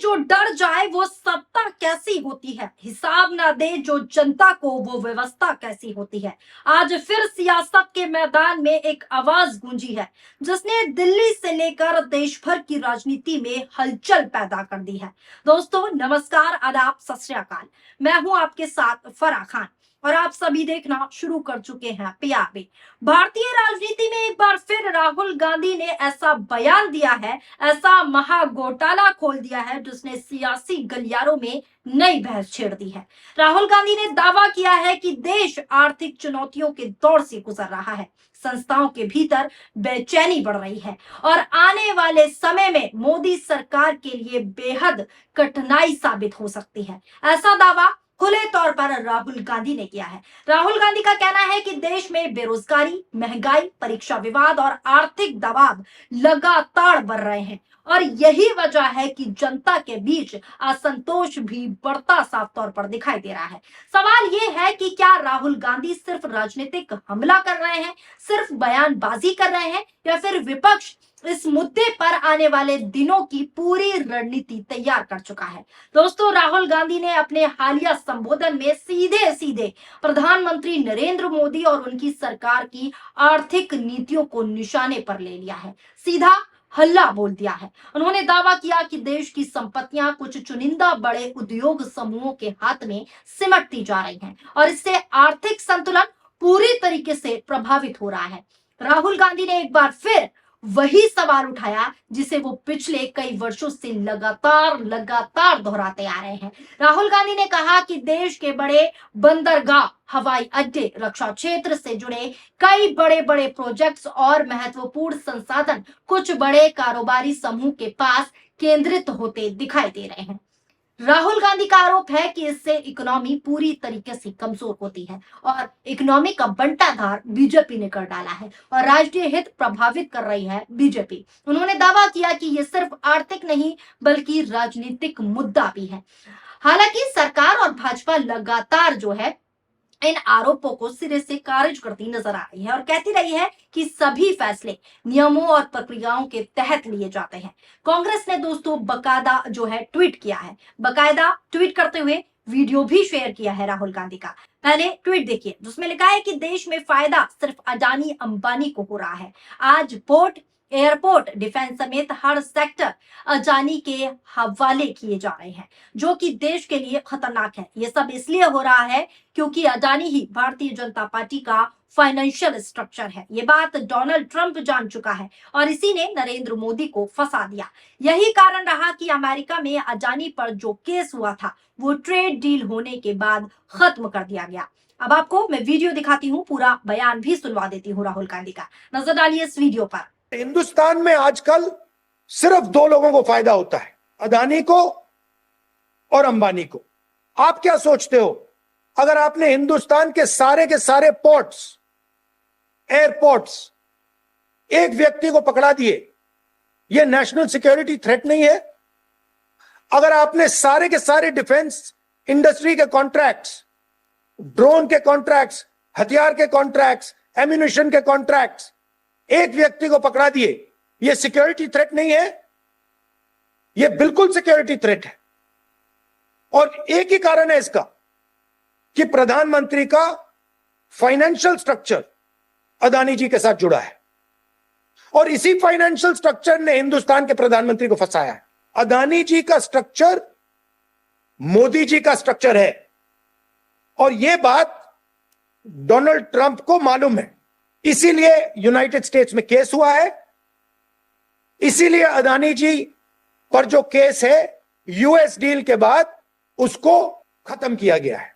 जो डर जाए वो सत्ता कैसी होती है, हिसाब ना दे जो जनता को वो व्यवस्था कैसी होती है। आज फिर सियासत के मैदान में एक आवाज गूंजी है जिसने दिल्ली से लेकर देश भर की राजनीति में हलचल पैदा कर दी है। दोस्तों नमस्कार, आदाब, सत श्री अकाल। मैं हूं आपके साथ फराह खान और आप सभी देखना शुरू कर चुके हैं पीआरबी। भारतीय राजनीति में एक बार फिर राहुल गांधी ने ऐसा बयान दिया है, ऐसा महा घोटाला खोल दिया है जिसने सियासी गलियारों में नई बहस छेड़ दी है। राहुल गांधी ने दावा किया है कि देश आर्थिक चुनौतियों के दौर से गुजर रहा है, संस्थाओं के भीतर बेचैनी बढ़ रही है और आने वाले समय में मोदी सरकार के लिए बेहद कठिनाई साबित हो सकती है। ऐसा दावा खुले तौर पर राहुल गांधी ने किया है। राहुल गांधी का कहना है कि देश में बेरोजगारी, महंगाई, परीक्षा विवाद और आर्थिक दबाव लगातार बढ़ रहे हैं और यही वजह है कि जनता के बीच असंतोष भी बढ़ता साफ तौर पर दिखाई दे रहा है। सवाल ये है कि क्या राहुल गांधी सिर्फ राजनीतिक हमला कर रहे हैं, सिर्फ बयानबाजी कर रहे हैं, या फिर विपक्ष इस मुद्दे पर आने वाले दिनों की पूरी रणनीति तैयार कर चुका है। दोस्तों, राहुल गांधी ने अपने हालिया संबोधन में सीधे सीधे प्रधानमंत्री नरेंद्र मोदी और उनकी सरकार की आर्थिक नीतियों को निशाने पर ले लिया है, सीधा हल्ला बोल दिया है। उन्होंने दावा किया कि देश की संपत्तियां कुछ चुनिंदा बड़े उद्योग समूहों के हाथ में सिमटती जा रही हैं और इससे आर्थिक संतुलन पूरी तरीके से प्रभावित हो रहा है। राहुल गांधी ने एक बार फिर वही सवाल उठाया जिसे वो पिछले कई वर्षों से लगातार दोहराते आ रहे हैं। राहुल गांधी ने कहा कि देश के बड़े बंदरगाह, हवाई अड्डे, रक्षा क्षेत्र से जुड़े कई बड़े बड़े प्रोजेक्ट्स और महत्वपूर्ण संसाधन कुछ बड़े कारोबारी समूह के पास केंद्रित होते दिखाई दे रहे हैं। राहुल गांधी का आरोप है कि इससे इकोनॉमी पूरी तरीके से कमजोर होती है और इकोनॉमी का बंटाधार बीजेपी ने कर डाला है और राष्ट्रीय हित प्रभावित कर रही है बीजेपी। उन्होंने दावा किया कि ये सिर्फ आर्थिक नहीं बल्कि राजनीतिक मुद्दा भी है। हालांकि सरकार और भाजपा लगातार जो है इन आरोपों को सिरे से खारिज करती नजर आ रही है और कहती रही है कि सभी फैसले नियमों और प्रक्रियाओं के तहत लिए जाते हैं। कांग्रेस ने दोस्तों बकायदा जो है ट्वीट किया है, बकायदा ट्वीट करते हुए वीडियो भी शेयर किया है राहुल गांधी का। पहले ट्वीट देखिए जिसमें लिखा है कि देश में फायदा सिर्फ अडानी अंबानी को हो रहा है। आज पोर्ट, एयरपोर्ट, डिफेंस समेत हर सेक्टर अडानी के हवाले किए जा रहे हैं जो कि देश के लिए खतरनाक है। ये सब इसलिए हो रहा है क्योंकि अडानी ही भारतीय जनता पार्टी का फाइनेंशियल स्ट्रक्चर है। ये बात डोनाल्ड ट्रंप जान चुका है और इसी ने नरेंद्र मोदी को फंसा दिया। यही कारण रहा कि अमेरिका में अडानी पर जो केस हुआ था वो ट्रेड डील होने के बाद खत्म कर दिया गया। अब आपको मैं वीडियो दिखाती हूँ, पूरा बयान भी सुनवा देती हूँ राहुल गांधी का। नजर डालिए इस वीडियो पर। हिंदुस्तान में आजकल सिर्फ दो लोगों को फायदा होता है, अदानी को और अंबानी को। आप क्या सोचते हो अगर आपने हिंदुस्तान के सारे पोर्ट्स, एयरपोर्ट्स एक व्यक्ति को पकड़ा दिए, यह नेशनल सिक्योरिटी थ्रेट नहीं है? अगर आपने सारे के सारे डिफेंस इंडस्ट्री के कॉन्ट्रैक्ट्स, ड्रोन के कॉन्ट्रैक्ट्स, हथियार के कॉन्ट्रैक्ट्स, एम्यूनिशन के कॉन्ट्रैक्ट्स एक व्यक्ति को पकड़ा दिए, यह सिक्योरिटी थ्रेट नहीं है? यह बिल्कुल सिक्योरिटी थ्रेट है। और एक ही कारण है इसका कि प्रधानमंत्री का फाइनेंशियल स्ट्रक्चर अदानी जी के साथ जुड़ा है और इसी फाइनेंशियल स्ट्रक्चर ने हिंदुस्तान के प्रधानमंत्री को फंसाया है। अदानी जी का स्ट्रक्चर मोदी जी का स्ट्रक्चर है और यह बात डोनाल्ड ट्रंप को मालूम है, इसीलिए यूनाइटेड स्टेट्स में केस हुआ है। इसीलिए अदानी जी पर जो केस है यूएस डील के बाद उसको खत्म किया गया है।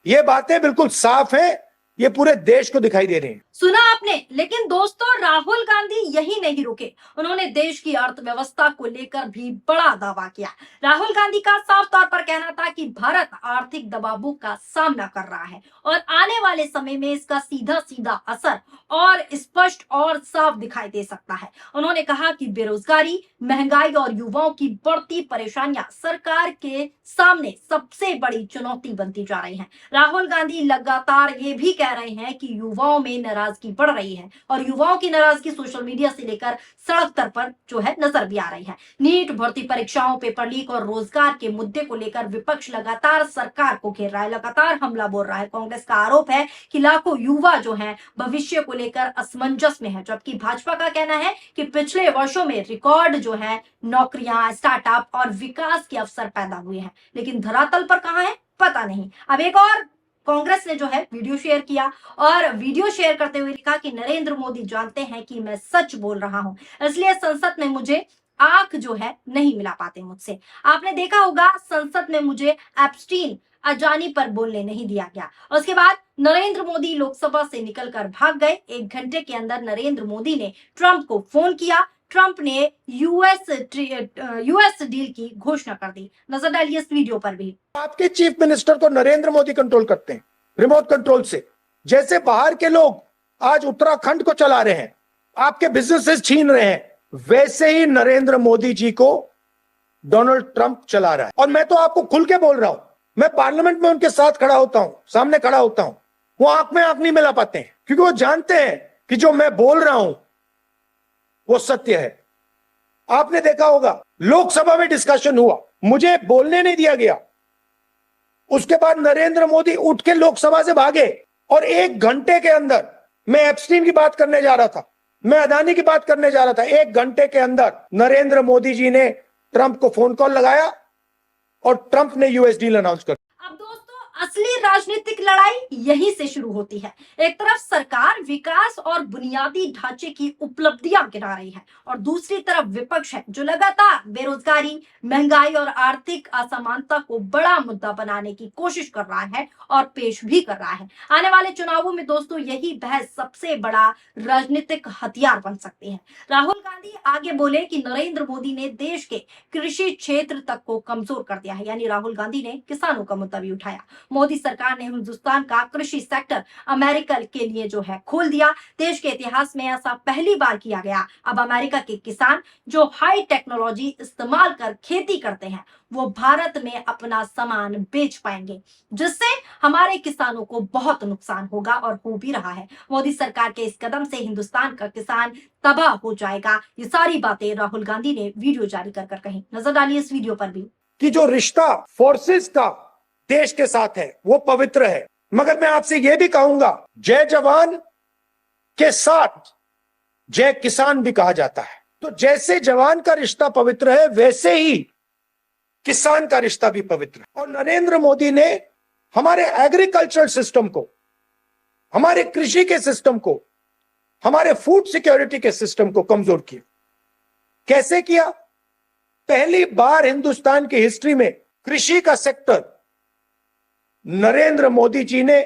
ये बातें बिल्कुल साफ है, ये पूरे देश को दिखाई दे रही है। सुना आपने, लेकिन दोस्तों राहुल गांधी यही नहीं रुके। उन्होंने देश की अर्थव्यवस्था को लेकर भी बड़ा दावा किया। राहुल गांधी का साफ तौर पर कहना था कि भारत आर्थिक दबावों का सामना कर रहा है और आने वाले समय में इसका सीधा सीधा असर और स्पष्ट और साफ दिखाई दे सकता है। उन्होंने कहा कि बेरोजगारी, महंगाई और युवाओं की बढ़ती परेशानियां सरकार के सामने सबसे बड़ी चुनौती बनती जा रही हैं। राहुल गांधी लगातार ये भी कह कह रहे हैं कि युवाओं में नाराजगी बढ़ रही है और युवाओं की नाराजगी सोशल मीडिया से लेकर सड़क तक पर जो है नजर भी आ रही है। नीट, भर्ती परीक्षाओं, पेपर लीक और रोजगार के मुद्दे को लेकर विपक्ष लगातार सरकार को घेर रहा है, लगातार हमला बोल रहा है। कांग्रेस का आरोप है कि लाखों युवा जो हैं भविष्य को लेकर असमंजस में है, जबकि भाजपा का कहना है कि पिछले वर्षों में रिकॉर्ड जो है नौकरियां, स्टार्टअप और विकास के अवसर पैदा हुए हैं, लेकिन धरातल पर कहां है पता नहीं। अब एक और कांग्रेस ने जो है वीडियो शेयर किया और वीडियो शेयर करते हुए लिखा कि नरेंद्र मोदी जानते हैं कि मैं सच बोल रहा हूं, इसलिए संसद में मुझे आंख जो है नहीं मिला पाते मुझसे। आपने देखा होगा संसद में मुझे एप्स्टीन अजानी पर बोलने नहीं दिया गया। उसके बाद नरेंद्र मोदी लोकसभा से निकलकर भाग गए। 1 घंटे के अंदर नरेंद्र मोदी ने ट्रंप को फोन किया। ट्रंप ने यूएस डील की घोषणा कर दी। नजर डालिए इस वीडियो पर भी। आपके चीफ मिनिस्टर को नरेंद्र मोदी कंट्रोल करते हैं रिमोट कंट्रोल से। जैसे बाहर के लोग आज उत्तराखंड को चला रहे हैं, आपके बिजनेसेस छीन रहे हैं, वैसे ही नरेंद्र मोदी जी को डोनाल्ड ट्रंप चला रहा है। और मैं तो आपको खुल के बोल रहा हूं, मैं पार्लियामेंट में उनके साथ खड़ा होता हूं, सामने खड़ा होता हूं, वो आंख में आंख नहीं मिला पाते हैं, क्योंकि वो जानते हैं कि जो मैं बोल रहा हूं वो सत्य है। आपने देखा होगा लोकसभा में डिस्कशन हुआ, मुझे बोलने नहीं दिया गया। उसके बाद नरेंद्र मोदी उठ के लोकसभा से भागे और 1 घंटे के अंदर, मैं एप्स्टीन की बात करने जा रहा था, मैं अदानी की बात करने जा रहा था, 1 घंटे के अंदर नरेंद्र मोदी जी ने ट्रंप को फोन कॉल लगाया और ट्रंप ने यूएस डील अनाउंस कर। अब दोस्तों असली राजनीतिक लड़ाई यहीं से शुरू होती है। एक तरफ सरकार विकास और बुनियादी ढांचे की उपलब्धियां गिना रही है और दूसरी तरफ विपक्ष है जो लगातार बेरोजगारी, महंगाई और आर्थिक असमानता को बड़ा मुद्दा बनाने की कोशिश कर रहा है और पेश भी कर रहा है। आने वाले चुनावों में दोस्तों यही बहस सबसे बड़ा राजनीतिक हथियार बन सकती है। राहुल गांधी आगे बोले कि नरेंद्र मोदी ने देश के कृषि क्षेत्र तक को कमजोर कर दिया है, यानी राहुल गांधी ने किसानों का मुद्दा भी उठाया। मोदी सरकार ने हिंदुस्तान का कृषि सेक्टर अमेरिका के लिए जो है खोल दिया। देश के इतिहास में ऐसा पहली बार किया गया। अब अमेरिका के किसान जो हाई टेक्नोलॉजी इस्तेमाल कर खेती करते हैं वो भारत में अपना सामान बेच पाएंगे, जिससे हमारे किसानों को बहुत नुकसान होगा और हो भी रहा है। मोदी सरकार के इस कदम से हिंदुस्तान का किसान तबाह हो जाएगा। ये सारी बातें राहुल गांधी ने वीडियो जारी कर कही। नजर डालिए इस वीडियो पर भी। कि जो रिश्ता फोर्सेस का देश के साथ है वो पवित्र है, मगर मैं आपसे यह भी कहूंगा, जय जवान के साथ जय किसान भी कहा जाता है। तो जैसे जवान का रिश्ता पवित्र है वैसे ही किसान का रिश्ता भी पवित्र है। और नरेंद्र मोदी ने हमारे एग्रीकल्चरल सिस्टम को, हमारे कृषि के सिस्टम को, हमारे फूड सिक्योरिटी के सिस्टम को कमजोर किया। कैसे किया? पहली बार हिंदुस्तान की हिस्ट्री में कृषि का सेक्टर नरेंद्र मोदी जी ने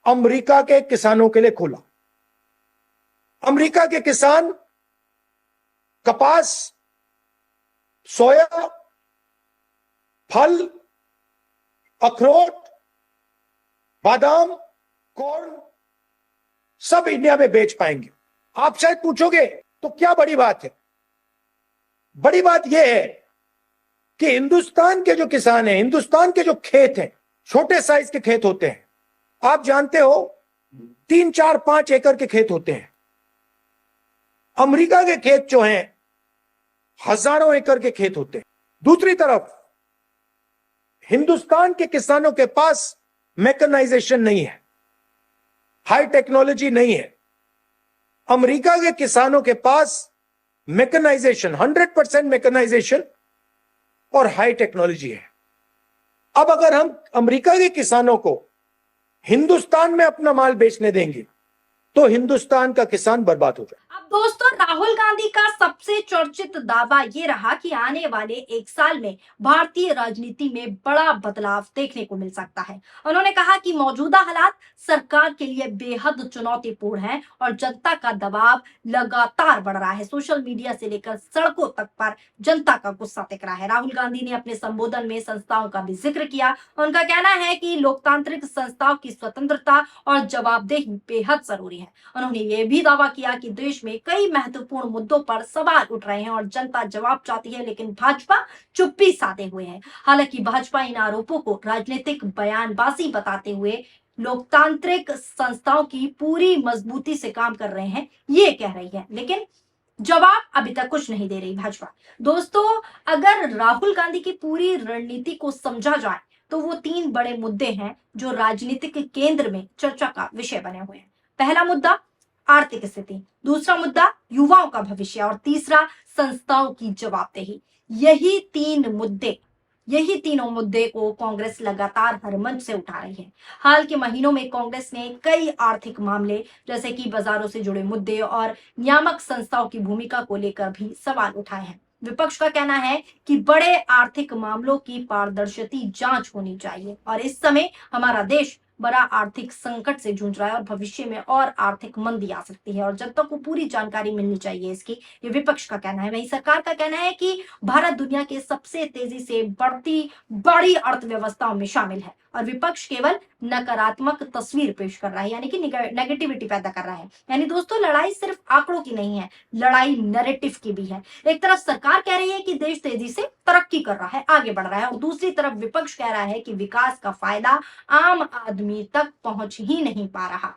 अमेरिका के किसानों के लिए खोला। अमेरिका के किसान कपास, सोया, फल, अखरोट, बादाम, कॉर्न सब इंडिया में बेच पाएंगे। आप शायद पूछोगे तो क्या बड़ी बात है? बड़ी बात यह है कि हिंदुस्तान के जो किसान हैं, हिंदुस्तान के जो खेत हैं, छोटे साइज के खेत होते हैं, आप जानते हो 3, 4, 5 एकड़ के खेत होते हैं। अमेरिका के खेत जो हैं हजारों एकड़ के खेत होते हैं। दूसरी तरफ हिंदुस्तान के किसानों के पास मैकेनाइजेशन नहीं है, हाई टेक्नोलॉजी नहीं है। अमेरिका के किसानों के पास मैकेनाइजेशन, 100% मैकेनाइजेशन और हाई टेक्नोलॉजी है। अब अगर हम अमेरिका के किसानों को हिंदुस्तान में अपना माल बेचने देंगे तो हिंदुस्तान का किसान बर्बाद हो जाए। अब दोस्तों राहुल गांधी का सबसे चर्चित दावा ये रहा कि आने वाले 1 साल में भारतीय राजनीति में बड़ा बदलाव देखने को मिल सकता है। उन्होंने कहा कि मौजूदा हालात सरकार के लिए बेहद चुनौतीपूर्ण हैं और जनता का दबाव लगातार बढ़ रहा है। सोशल मीडिया से लेकर सड़कों तक पर जनता का गुस्सा दिख रहा है। राहुल गांधी ने अपने संबोधन में संस्थाओं का भी जिक्र किया। उनका कहना है कि लोकतांत्रिक संस्थाओं की स्वतंत्रता और जवाबदेही बेहद जरूरी है। उन्होंने ये भी दावा किया कि देश में कई महत्वपूर्ण मुद्दों पर सवाल उठ रहे हैं और जनता जवाब चाहती है, लेकिन भाजपा चुप्पी साधे हुए है। हालांकि भाजपा इन आरोपों को राजनीतिक बयानबाजी बताते हुए लोकतांत्रिक संस्थाओं की पूरी मजबूती से काम कर रहे हैं, ये कह रही है। लेकिन जवाब अभी तक कुछ नहीं दे रही भाजपा। दोस्तों, अगर राहुल गांधी की पूरी रणनीति को समझा जाए तो वो तीन बड़े मुद्दे हैं जो राजनीतिक केंद्र में चर्चा का विषय बने हुए हैं। पहला मुद्दा आर्थिक स्थिति, दूसरा मुद्दा युवाओं का भविष्य और तीसरा संस्थाओं की जवाबदेही। यही तीनों मुद्दे को कांग्रेस लगातार हर मंच से उठा रही है। हाल के महीनों में कांग्रेस ने कई आर्थिक मामले जैसे कि बाजारों से जुड़े मुद्दे और नियामक संस्थाओं की भूमिका को लेकर भी सवाल उठाए हैं। विपक्ष का कहना है कि बड़े आर्थिक मामलों की पारदर्शी जांच होनी चाहिए और इस समय हमारा देश बड़ा आर्थिक संकट से जूझ रहा है और भविष्य में और आर्थिक मंदी आ सकती है और जनता को पूरी जानकारी मिलनी चाहिए इसकी, ये विपक्ष का कहना है। वहीं सरकार का कहना है कि भारत दुनिया के सबसे तेजी से बढ़ती बड़ी अर्थव्यवस्थाओं में शामिल है और विपक्ष केवल नकारात्मक तस्वीर पेश कर रहा है, यानी कि नेगेटिविटी पैदा कर रहा है। यानी दोस्तों, लड़ाई सिर्फ आंकड़ों की नहीं है, लड़ाई नैरेटिव की भी है। एक तरफ सरकार कह रही है कि देश तेजी से तरक्की कर रहा है, आगे बढ़ रहा है, और दूसरी तरफ विपक्ष कह रहा है कि विकास का फायदा आम आदमी तक पहुंच ही नहीं पा रहा।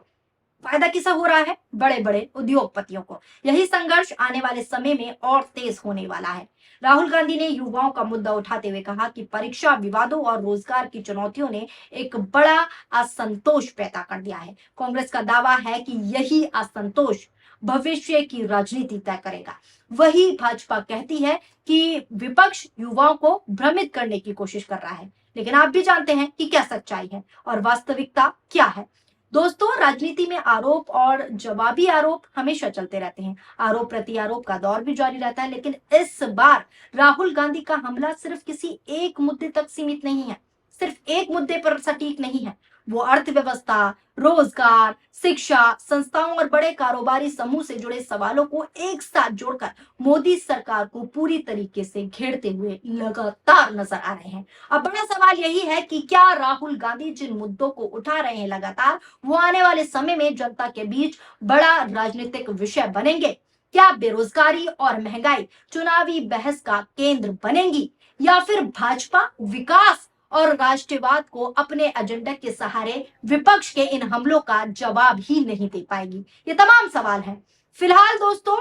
फायदा किसे हो रहा है? बड़े बड़े उद्योगपतियों को। यही संघर्ष आने वाले समय में और तेज होने वाला है। राहुल गांधी ने युवाओं का मुद्दा उठाते हुए कहा कि परीक्षा विवादों और रोजगार की चुनौतियों ने एक बड़ा असंतोष पैदा कर दिया है। कांग्रेस का दावा है कि यही असंतोष भविष्य की राजनीति तय करेगा। वही भाजपा कहती है कि विपक्ष युवाओं को भ्रमित करने की कोशिश कर रहा है। लेकिन आप भी जानते हैं कि क्या सच्चाई है और वास्तविकता क्या है। दोस्तों, राजनीति में आरोप और जवाबी आरोप हमेशा चलते रहते हैं। आरोप प्रति आरोप का दौर भी जारी रहता है, लेकिन इस बार राहुल गांधी का हमला सिर्फ किसी एक मुद्दे तक सीमित नहीं है, सिर्फ एक मुद्दे पर सटीक नहीं है। वो अर्थव्यवस्था, रोजगार, शिक्षा, संस्थाओं और बड़े कारोबारी समूह से जुड़े सवालों को एक साथ जोड़कर मोदी सरकार को पूरी तरीके से घेरते हुए लगातार नजर आ रहे हैं। अब बड़ा सवाल यही है कि क्या राहुल गांधी जिन मुद्दों को उठा रहे हैं लगातार, वो आने वाले समय में जनता के बीच बड़ा राजनीतिक विषय बनेंगे? क्या बेरोजगारी और महंगाई चुनावी बहस का केंद्र बनेंगी, या फिर भाजपा विकास और राष्ट्रवाद को अपने एजेंडा के सहारे विपक्ष के इन हमलों का जवाब ही नहीं दे पाएगी? ये तमाम सवाल हैं। फिलहाल दोस्तों,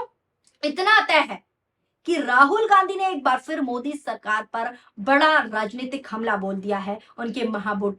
इतना तय है कि राहुल गांधी ने एक बार फिर मोदी सरकार पर बड़ा राजनीतिक हमला बोल दिया है, उनके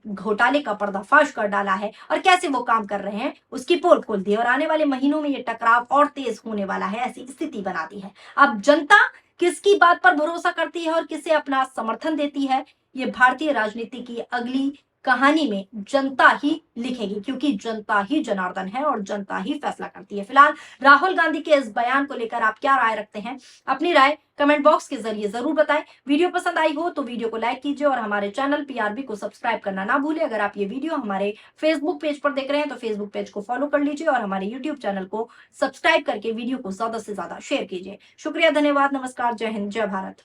घोटाले का पर्दाफाश कर डाला है और कैसे वो काम कर रहे हैं उसकी पोल खोल दी है और आने वाले महीनों में ये टकराव और तेज होने वाला है, ऐसी स्थिति बना दी है। अब जनता किसकी बात पर भरोसा करती है और किसे अपना समर्थन देती है, ये भारतीय राजनीति की अगली कहानी में जनता ही लिखेगी, क्योंकि जनता ही जनार्दन है और जनता ही फैसला करती है। फिलहाल राहुल गांधी के इस बयान को लेकर आप क्या राय रखते हैं? अपनी राय कमेंट बॉक्स के जरिए जरूर बताएं। वीडियो पसंद आई हो तो वीडियो को लाइक कीजिए और हमारे चैनल पीआरबी को सब्सक्राइब करना ना भूलें। अगर आप ये वीडियो हमारे फेसबुक पेज पर देख रहे हैं तो फेसबुक पेज को फॉलो कर लीजिए और हमारे यूट्यूब चैनल को सब्सक्राइब करके वीडियो को ज्यादा से ज्यादा शेयर कीजिए। शुक्रिया, धन्यवाद, नमस्कार, जय हिंद, जय भारत।